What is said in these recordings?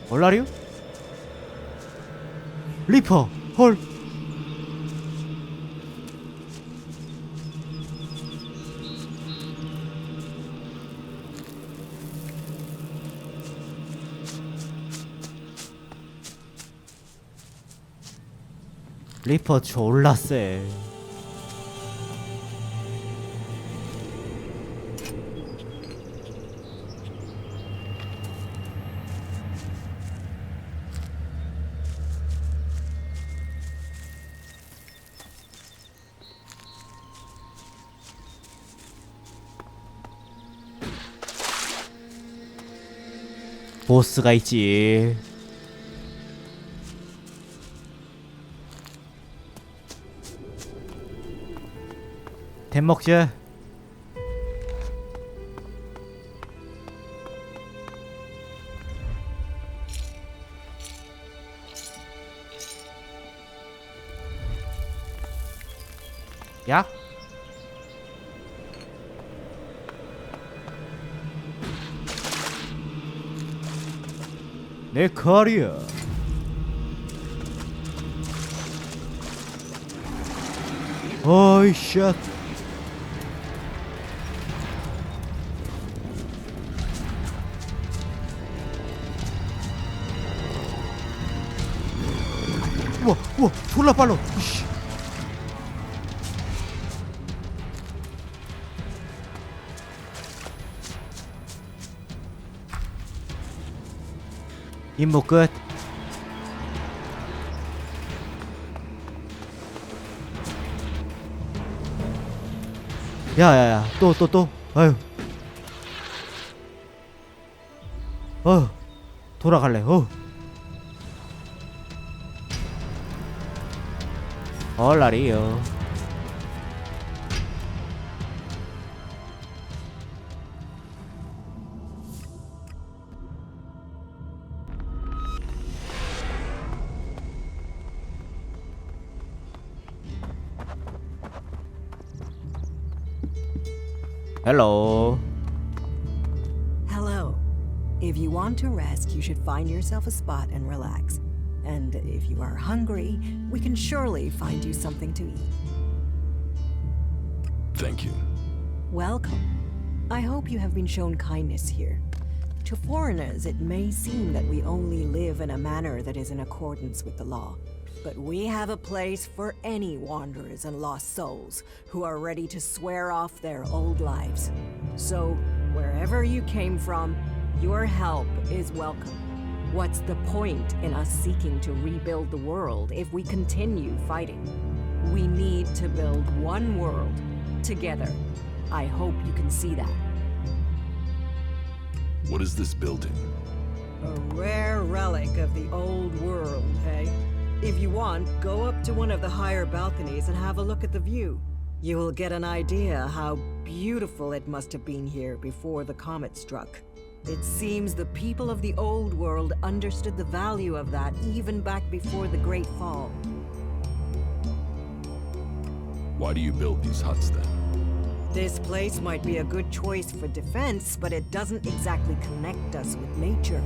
얼라리요? 리퍼 헐. 리퍼 졸라 쎄. 보스가 있지. 템 먹자. 야? 내 칼이야. 어이 샷. 우와 졸라 빨라. 이씨. 임무 끝. 야야야 또 아유. 돌아갈래. 얼라리요. Hello. Hello. If you want to rest, you should find yourself a spot and relax. And if you are hungry, we can surely find you something to eat. Thank you. Welcome. I hope you have been shown kindness here. To foreigners, it may seem that we only live in a manner that is in accordance with the law. But we have a place for any wanderers and lost souls who are ready to swear off their old lives. So, wherever you came from, your help is welcome. What's the point in us seeking to rebuild the world if we continue fighting? We need to build one world together. I hope you can see that. What is this building? A rare relic of the old world, hey? If you want, go up to one of the higher balconies and have a look at the view. You will get an idea how beautiful it must have been here before the comet struck. It seems the people of the old world understood the value of that even back before the Great Fall. Why do you build these huts then? This place might be a good choice for defense, but it doesn't exactly connect us with nature.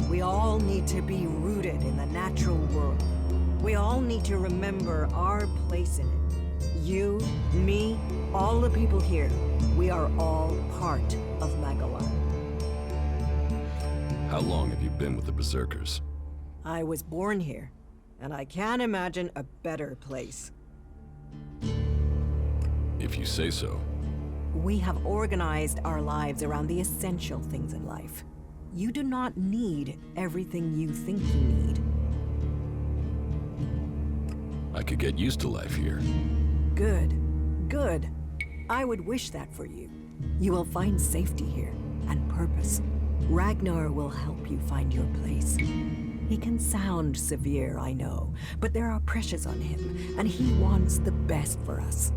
We all need to be rooted in the natural world. We all need to remember our place in it. You, me, all the people here, we are all part of Magalar. How long have you been with the Berserkers? I was born here, and I can't imagine a better place. If you say so. We have organized our lives around the essential things in life. You do not need everything you think you need. I could get used to life here. Good. Good. I would wish that for you. You will find safety here, and purpose. Ragnar will help you find your place. He can sound severe, I know, but there are pressures on him, and he wants the best for us.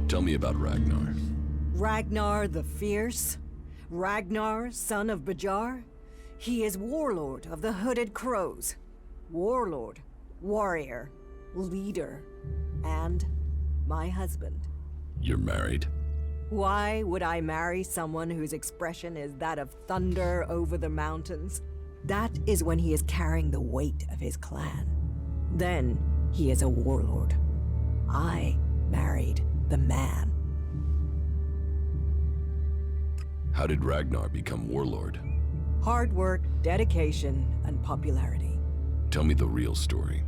Tell me about Ragnar. Ragnar the Fierce? Ragnar, son of Bajar? He is warlord of the Hooded Crows. Warlord, warrior, leader, and my husband. You're married? Why would I marry someone whose expression is that of thunder over the mountains? That is when he is carrying the weight of his clan. Then he is a warlord. I married the man. How did Ragnar become warlord? Hard work, dedication, and popularity. Tell me the real story.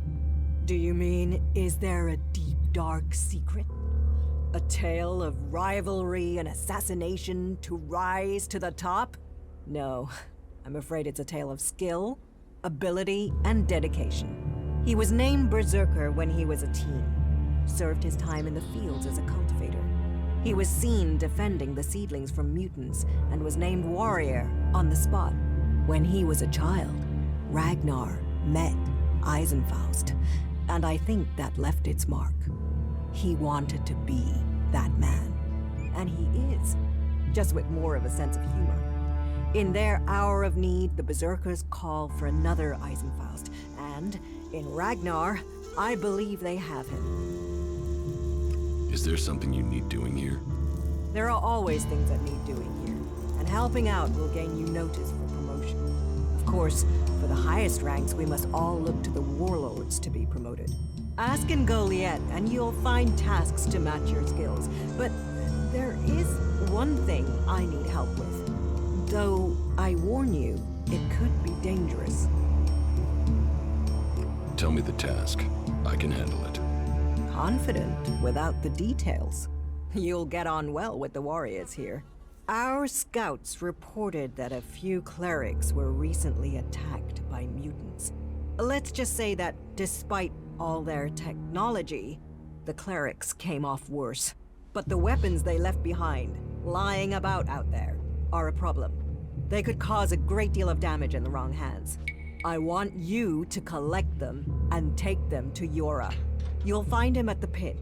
Do you mean, is there a deep, dark secret? A tale of rivalry and assassination to rise to the top? No, I'm afraid it's a tale of skill, ability, and dedication. He was named Berserker when he was a teen. Served his time in the fields as a cultivator. He was seen defending the seedlings from mutants and was named warrior on the spot. When he was a child, Ragnar met Eisenfaust, and I think that left its mark. He wanted to be that man, and he is, just with more of a sense of humor. In their hour of need, the Berserkers call for another Eisenfaust, and in Ragnar, I believe they have him. Is there something you need doing here? There are always things that need doing here, and helping out will gain you notice for promotion. Of course, for the highest ranks, we must all look to the warlords to be promoted. Ask in Goliath, and you'll find tasks to match your skills. But there is one thing I need help with. Though, I warn you, it could be dangerous. Tell me the task. I can handle it. Confident without the details. You'll get on well with the warriors here. Our scouts reported that a few clerics were recently attacked by mutants. Let's just say that despite all their technology, the clerics came off worse. But the weapons they left behind, lying about out there, are a problem. They could cause a great deal of damage in the wrong hands. I want you to collect them and take them to Yora. You'll find him at the pit.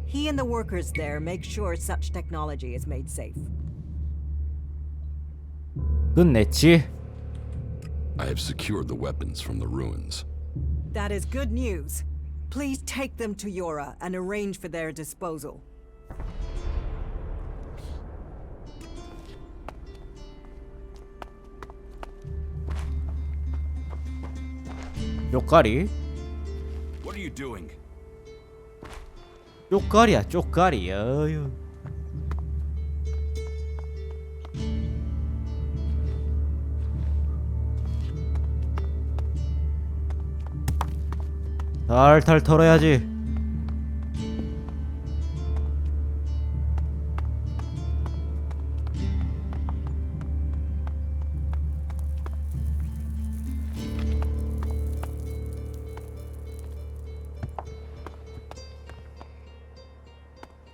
He and the workers there make sure such technology is made safe. 끝냈지? I have secured the weapons from the ruins. That is good news. Please take them to Yora and arrange for their disposal. 쪽가리? What are you doing? 쪽가리야 쪽가리. 어휴. 탈탈 털어야지.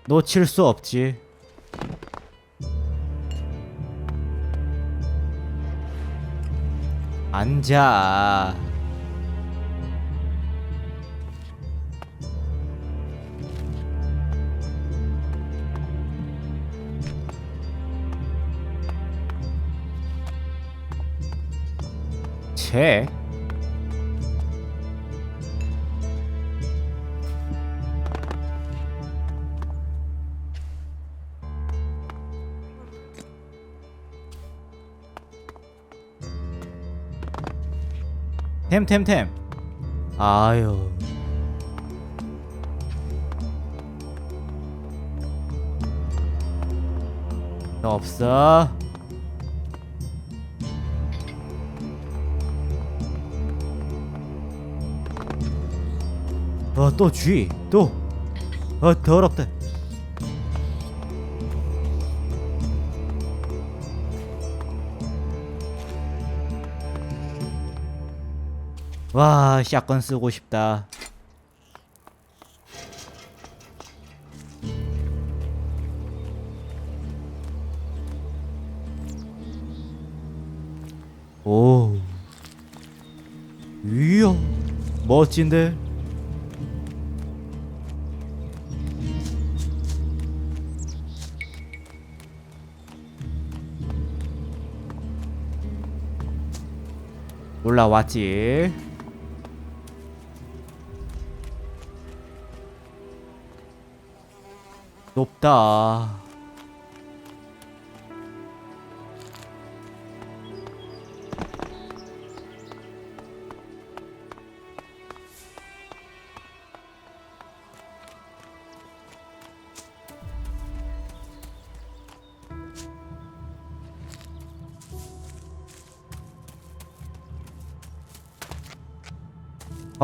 놓칠 수 없지. 앉아. 채. 템. 아유. 없어. 또 쥐. 또. 더럽다. 와, 샷건 쓰고 싶다. 오. 이야. 멋진데. 올라왔지. 높다.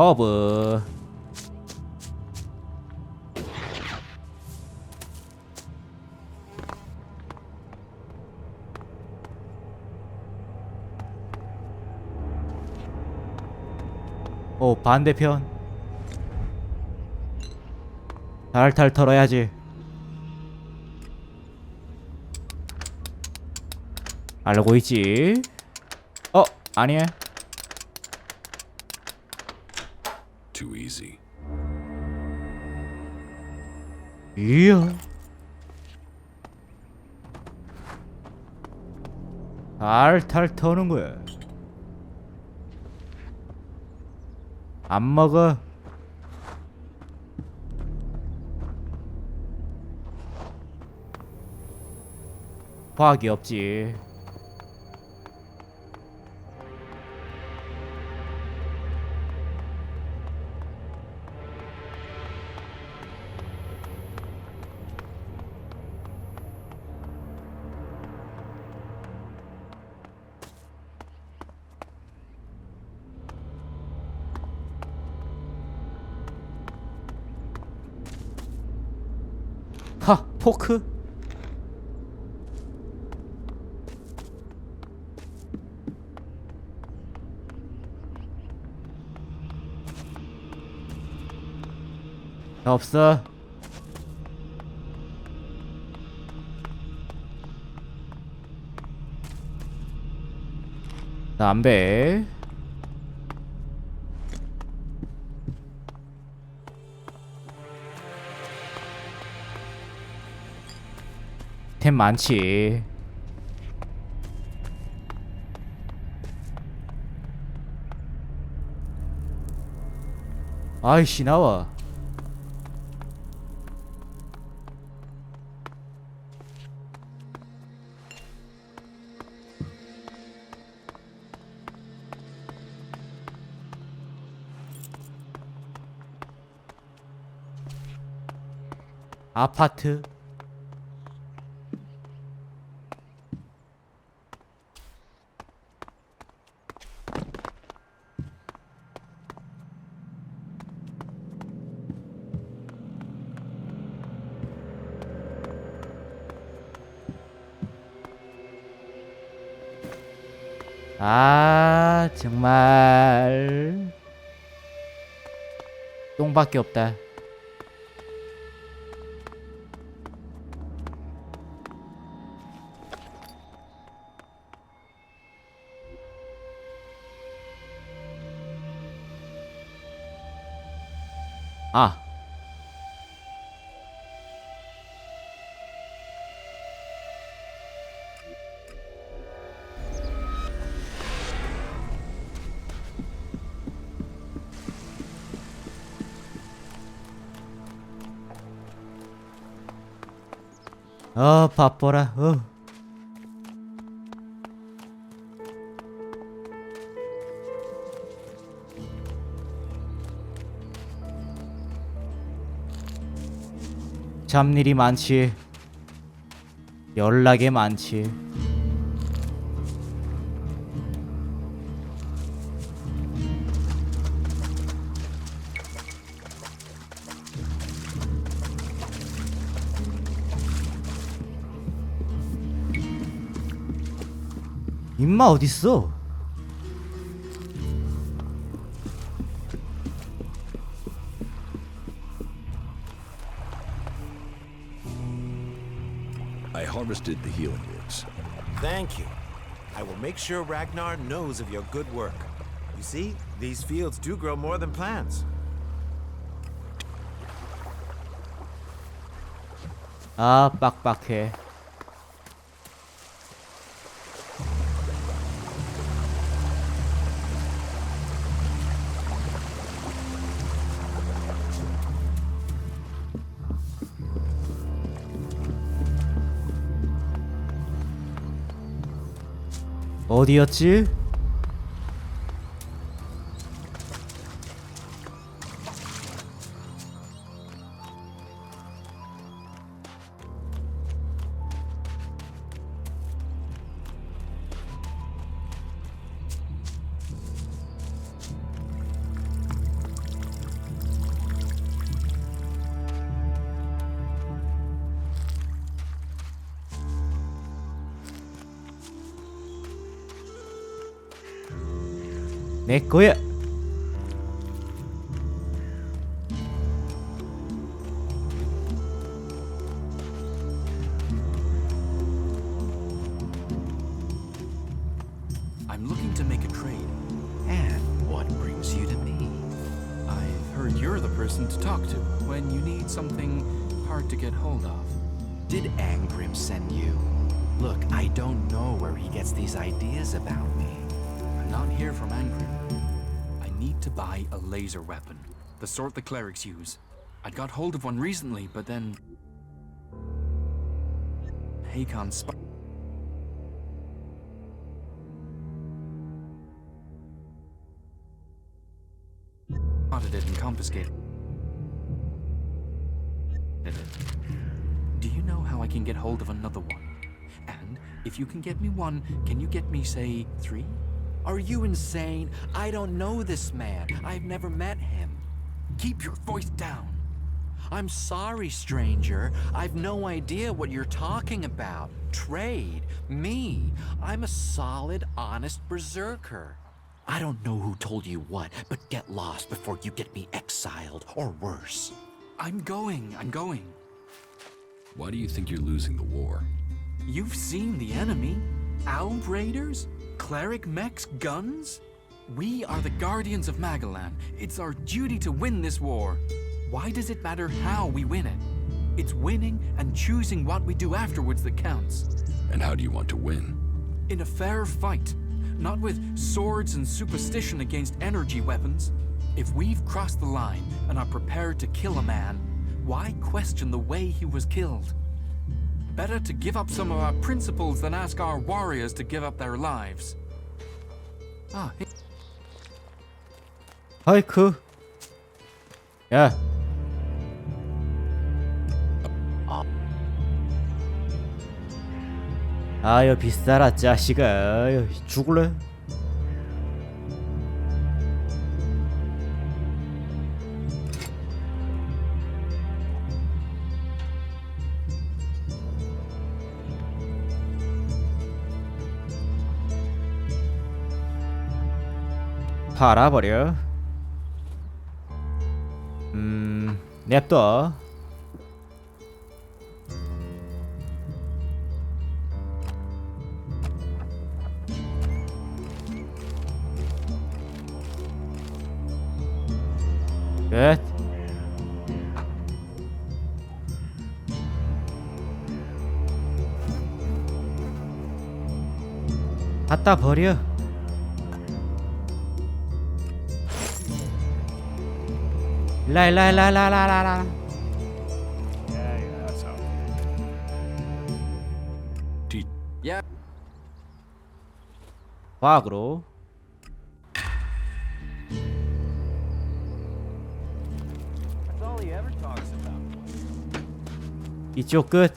허브. 오, 반대편. 탈탈 털어야지. 알고 있지? 아니야. Too easy. 이야. 탈탈 터는 거야. 안 먹어. 과학이 없지. 하, 포크? 없어. 담배. 템 많지. 아이씨, 나와. 아파트. 아, 정말 똥밖에 없다. 아, 바빠라. 잡일이 많지. 연락이 많지. 임마 어딨어? I harvested the healing roots. Thank you. I will make sure Ragnar knows of your good work. You see, these fields do grow more than plants. 아, 빡빡해. 어디였지? 내 거야. I'm looking to make a trade. And what brings you to me? I've heard you're the person to talk to when you need something hard to get hold of. Did Angrim send you? Look, I don't know where he gets these ideas about me. I'm not here from Angry. I need to buy a laser weapon, the sort the clerics use. I'd got hold of one recently, but then Hakon spotted it and confiscated it. Do you know how I can get hold of another one? And if you can get me one, can you get me, say, 3? Are you insane? I don't know this man. I've never met him. Keep your voice down. I'm sorry, stranger. I've no idea what you're talking about. Trade? Me? I'm a solid, honest berserker. I don't know who told you what, but get lost before you get me exiled, or worse. I'm going. Why do you think you're losing the war? You've seen the enemy. Alb raiders? Cleric mechs? Guns? We are the guardians of Magalan. It's our duty to win this war. Why does it matter how we win it? It's winning and choosing what we do afterwards that counts. And how do you want to win? In a fair fight. Not with swords and superstition against energy weapons. If we've crossed the line and are prepared to kill a man, why question the way he was killed? Better to give up some of our principles than ask our warriors to give up their lives. 하이크. 야. 아유 비싸라 자식아. 아유, 죽을래? 팔아버려. 냅둬. 끝. 갖다 버려. 라라라라라라라. Yeah. 과학으로. That's all he ever talks about. 이쪽 끝.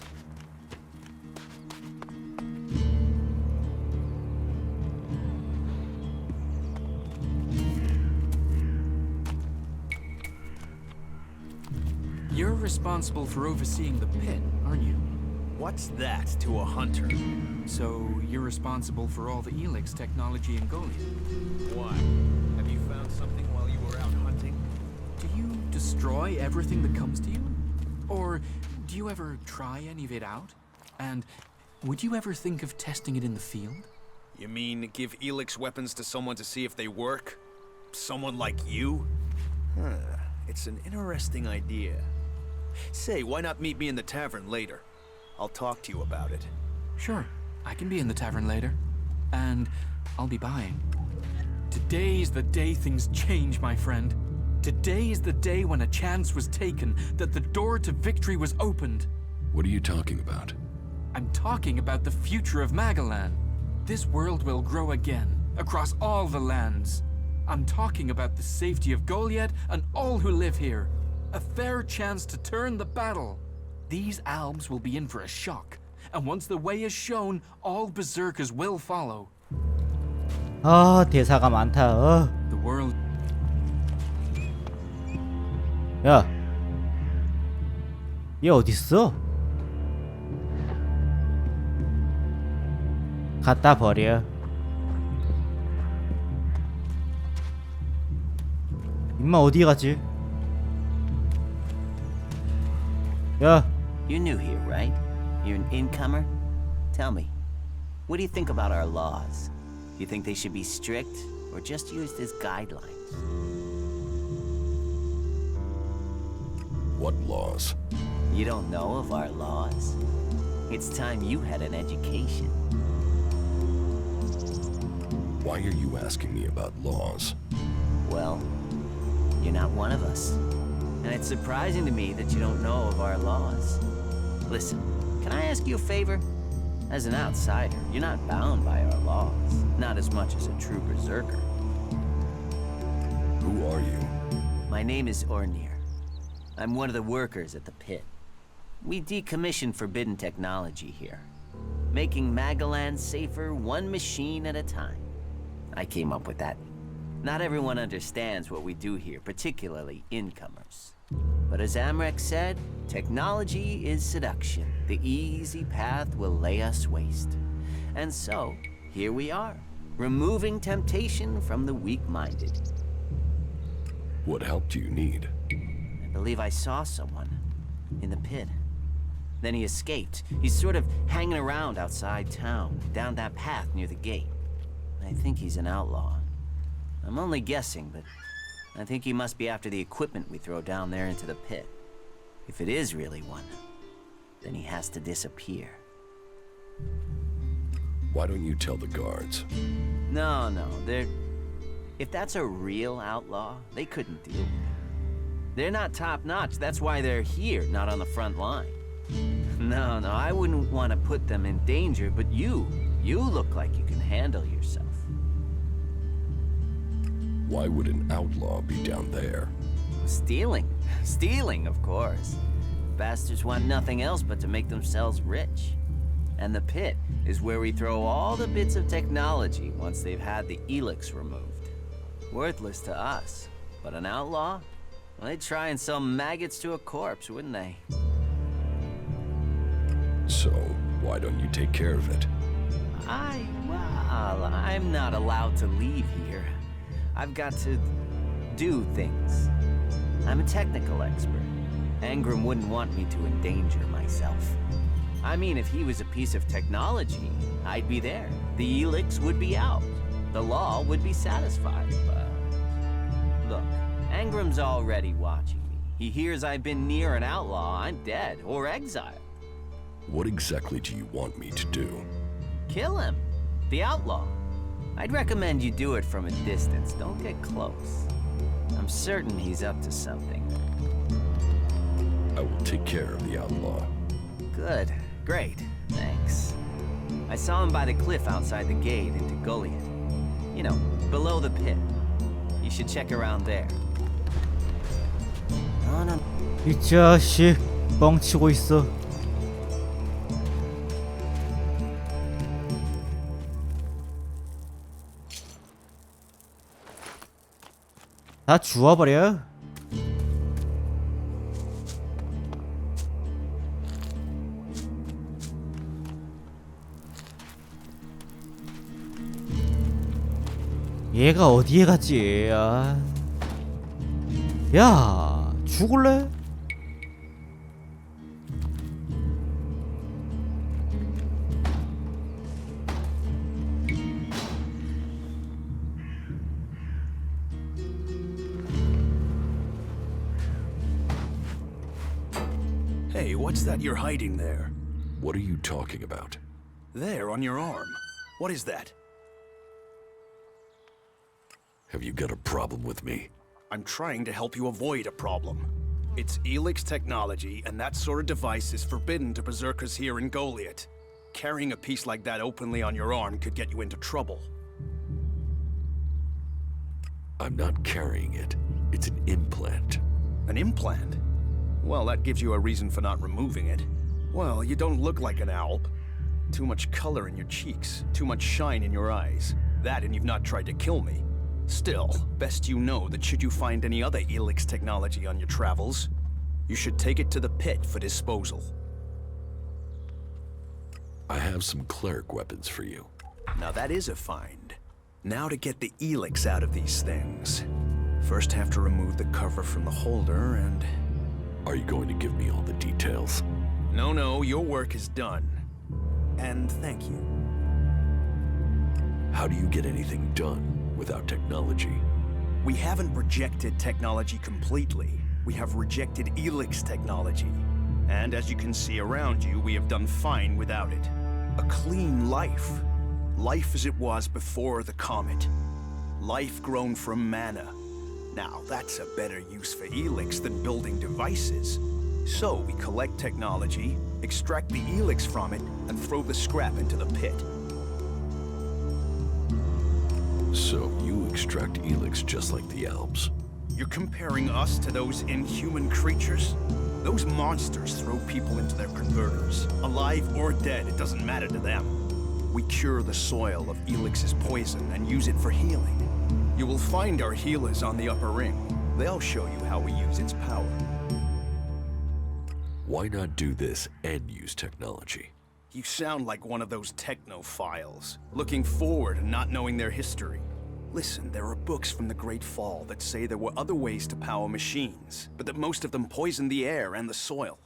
You're responsible for overseeing the pit, aren't you? What's that to a hunter? So you're responsible for all the Elex technology in Goliath. Why? Have you found something while you were out hunting? Do you destroy everything that comes to you? Or do you ever try any of it out? And would you ever think of testing it in the field? You mean give Elex weapons to someone to see if they work? Someone like you? It's an interesting idea. Say, why not meet me in the tavern later? I'll talk to you about it. Sure, I can be in the tavern later. And I'll be buying. Today's the day things change, my friend. Today is the day when a chance was taken, that the door to victory was opened. What are you talking about? I'm talking about the future of Magalan. This world will grow again, across all the lands. I'm talking about the safety of Goliath and all who live here. A fair chance to turn the battle. These albs will be in for a shock. And once the way is shown, all berserkers will follow. 아 대사가 많다. The world... 야, 얘 어딨어? 갖다 버려. 임마 어디 가지? 야, You're new here, right? You're an incomer? Tell me, what do you think about our laws? Do you think they should be strict or just used as guidelines? What laws? You don't know of our laws? It's time you had an education. Why are you asking me about laws? Well, you're not one of us. And it's surprising to me that you don't know of our laws. Listen, can I ask you a favor? As an outsider, you're not bound by our laws. Not as much as a true berserker. Who are you? My name is Ornir. I'm one of the workers at the pit. We decommission forbidden technology here, making Magalan safer one machine at a time. I came up with that. Not everyone understands what we do here, particularly incomers. But as Amrek said, technology is seduction. The easy path will lay us waste. And so, here we are, removing temptation from the weak-minded. What help do you need? I believe I saw someone in the pit. Then he escaped. He's sort of hanging around outside town, down that path near the gate. I think he's an outlaw. I'm only guessing, but I think he must be after the equipment we throw down there into the pit. If it is really one, then he has to disappear. Why don't you tell the guards? No, they're... If that's a real outlaw, they couldn't deal with it. They're not top-notch, that's why they're here, not on the front line. No, I wouldn't want to put them in danger, but you look like you can handle yourself. Why would an outlaw be down there? Stealing, of course. Bastards want nothing else but to make themselves rich. And the pit is where we throw all the bits of technology once they've had the Elex removed. Worthless to us, but an outlaw? Well, they'd try and sell maggots to a corpse, wouldn't they? So, why don't you take care of it? I'm not allowed to leave here. I've got to do things. I'm a technical expert. Angram wouldn't want me to endanger myself. I mean, if he was a piece of technology, I'd be there. The Elex would be out. The law would be satisfied, but... Look, Angram's already watching me. He hears I've been near an outlaw, I'm dead, or exiled. What exactly do you want me to do? Kill him. The outlaw. I'd recommend you do it from a distance. Don't get close. I'm certain he's up to something. I will take care of the outlaw. Good. Great. Thanks. I saw him by the cliff outside the gate into Goliath. You know, below the pit. You should check around there. No. 이 자식 뻥치고 있어. 다 주워버려. 얘가 어디에 갔지? 야, 죽을래? Hey, what's that you're hiding there? What are you talking about? There, on your arm. What is that? Have you got a problem with me? I'm trying to help you avoid a problem. It's Elex technology, and that sort of device is forbidden to berserkers here in Goliath. Carrying a piece like that openly on your arm could get you into trouble. I'm not carrying it. It's an implant. An implant? Well, that gives you a reason for not removing it. Well, you don't look like an alp. Too much color in your cheeks, too much shine in your eyes. That and you've not tried to kill me. Still, best you know that should you find any other Elex technology on your travels, you should take it to the pit for disposal. I have some cleric weapons for you. Now that is a find. Now to get the Elex out of these things. First have to remove the cover from the holder and... Are you going to give me all the details? No, your work is done. And thank you. How do you get anything done without technology? We haven't rejected technology completely. We have rejected Elex technology. And as you can see around you, we have done fine without it. A clean life. Life as it was before the comet. Life grown from mana. Now, that's a better use for Elex than building devices. So we collect technology, extract the Elex from it, and throw the scrap into the pit. So you extract Elex just like the Alps? You're comparing us to those inhuman creatures? Those monsters throw people into their converters. Alive or dead, it doesn't matter to them. We cure the soil of Elix's poison and use it for healing. You will find our healers on the upper ring. They'll show you how we use its power. Why not do this and use technology? You sound like one of those technophiles, looking forward and not knowing their history. Listen, there are books from the Great Fall that say there were other ways to power machines, but that most of them poisoned the air and the soil.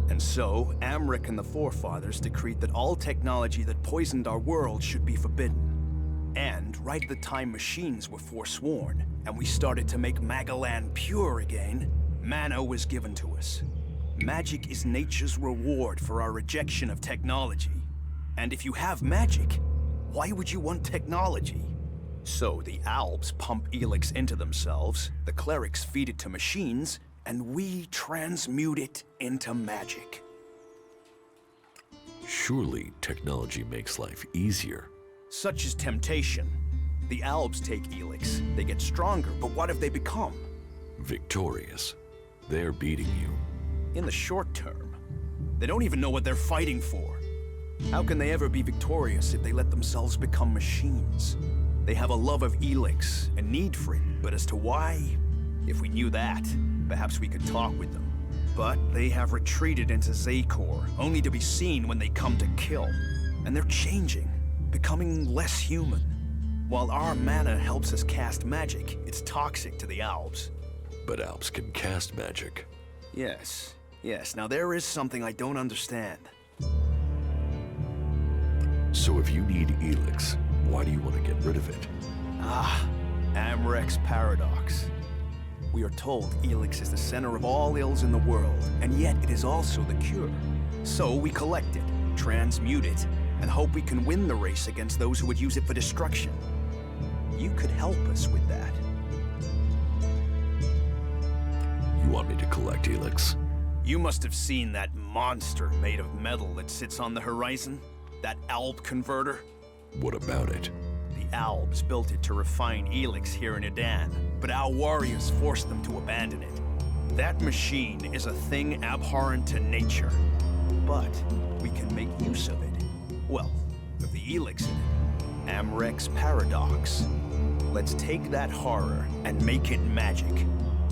And so, Amric and the Forefathers decreed that all technology that poisoned our world should be forbidden. And right at the time machines were forsworn, and we started to make Magalan pure again, mana was given to us. Magic is nature's reward for our rejection of technology. And if you have magic, why would you want technology? So the Alps pump Elex into themselves, the clerics feed it to machines, and we transmute it into magic. Surely technology makes life easier. Such is temptation. The Alps take Elex, they get stronger, but what have they become? Victorious. They're beating you. In the short term. They don't even know what they're fighting for. How can they ever be victorious if they let themselves become machines? They have a love of Elex, a need for it, but as to why, if we knew that, perhaps we could talk with them. But they have retreated into Zakor, only to be seen when they come to kill. And they're changing, becoming less human. While our mana helps us cast magic, it's toxic to the Alps. But Alps can cast magic. Yes. Now there is something I don't understand. So if you need Elex, why do you want to get rid of it? Amrek's paradox. We are told Elex is the center of all ills in the world, and yet it is also the cure. So we collect it, transmute it, and hope we can win the race against those who would use it for destruction. You could help us with that. You want me to collect Elex? You must have seen that monster made of metal that sits on the horizon? That Alb converter? What about it? The Albs built it to refine Elex here in Edan, but our warriors forced them to abandon it. That machine is a thing abhorrent to nature, but we can make use of it. Well, with the Elex in it. Amrek's paradox. Let's take that horror and make it magic.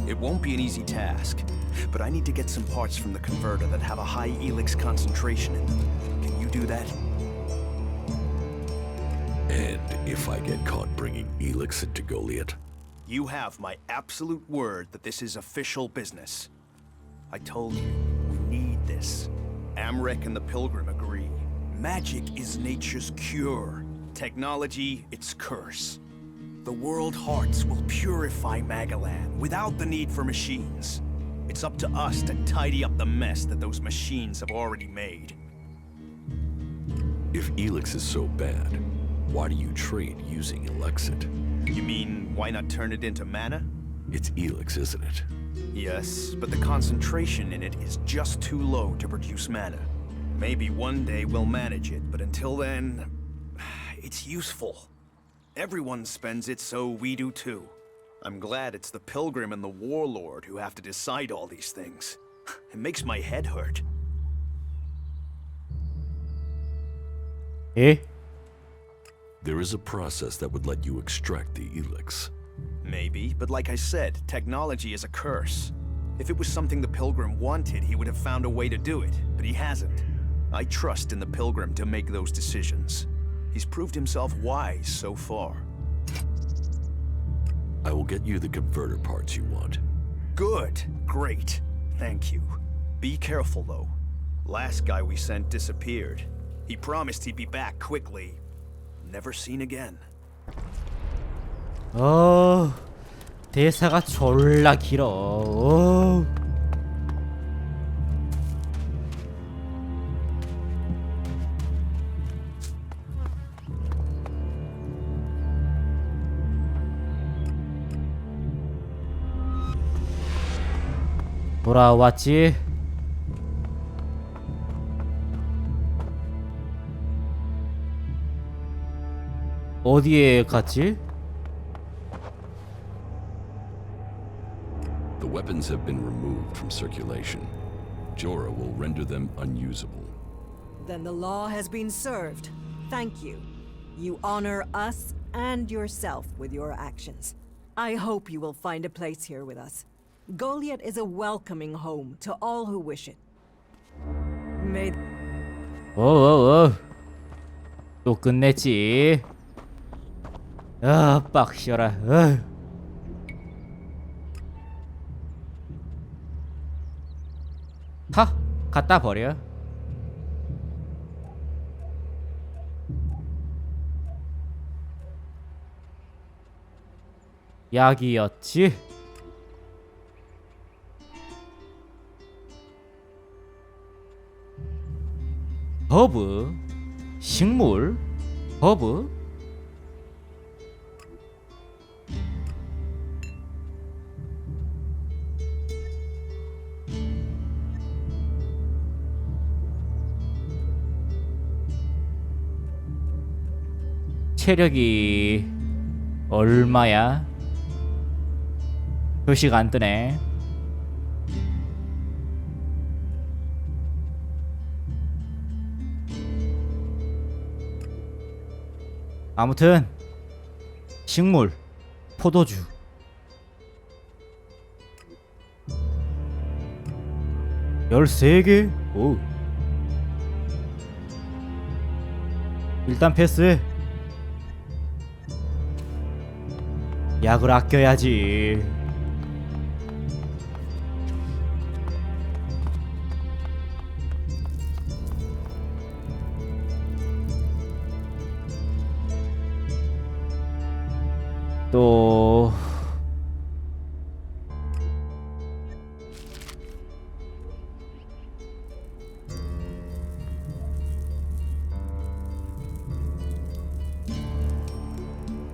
It won't be an easy task, but I need to get some parts from the converter that have a high Elex concentration in them. Can you do that? And if I get caught bringing Elex into Goliath? You have my absolute word that this is official business. I told you, we need this. Amrek and the Pilgrim agree. Magic is nature's cure. Technology, its curse. The world hearts will purify Magalan without the need for machines. It's up to us to tidy up the mess that those machines have already made. If Elex is so bad, why do you trade using Elexit? You mean, why not turn it into mana? It's Elex, isn't it? Yes, but the concentration in it is just too low to produce mana. Maybe one day we'll manage it, but until then, it's useful. Everyone spends it, so we do too. I'm glad it's the Pilgrim and the Warlord who have to decide all these things. It makes my head hurt. Eh? There is a process that would let you extract the Elex. Maybe, but like I said, technology is a curse. If it was something the Pilgrim wanted, he would have found a way to do it, but he hasn't. I trust in the Pilgrim to make those decisions. He's proved himself wise so far. I will get you the converter parts you want. Good. Great. Thank you. Be careful, though. Last guy we sent disappeared. He promised he'd be back quickly. Never seen again. 대사가 졸라 길어. 돌아왔지? 어디에 갔지? The weapons have been removed from circulation. Jorah will render them unusable. Then the law has been served. Thank you. You honor us and yourself with your actions. I hope you will find a place here with us. Goliath is a welcoming home to all who wish it. May 또 끝냈지. 빡셔라. 갖다 버려. 약이었지. 허브, 식물, 허브. 체력이 얼마야? 표시가 안 뜨네. 아무튼 식물, 포도주. (13개) 오. 일단 패스해. 약을 아껴야지. 또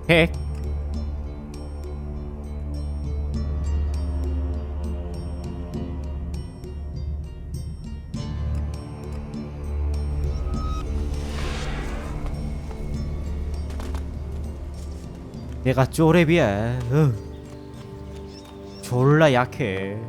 핵. 내가 쪼렙이야. 졸라 약해.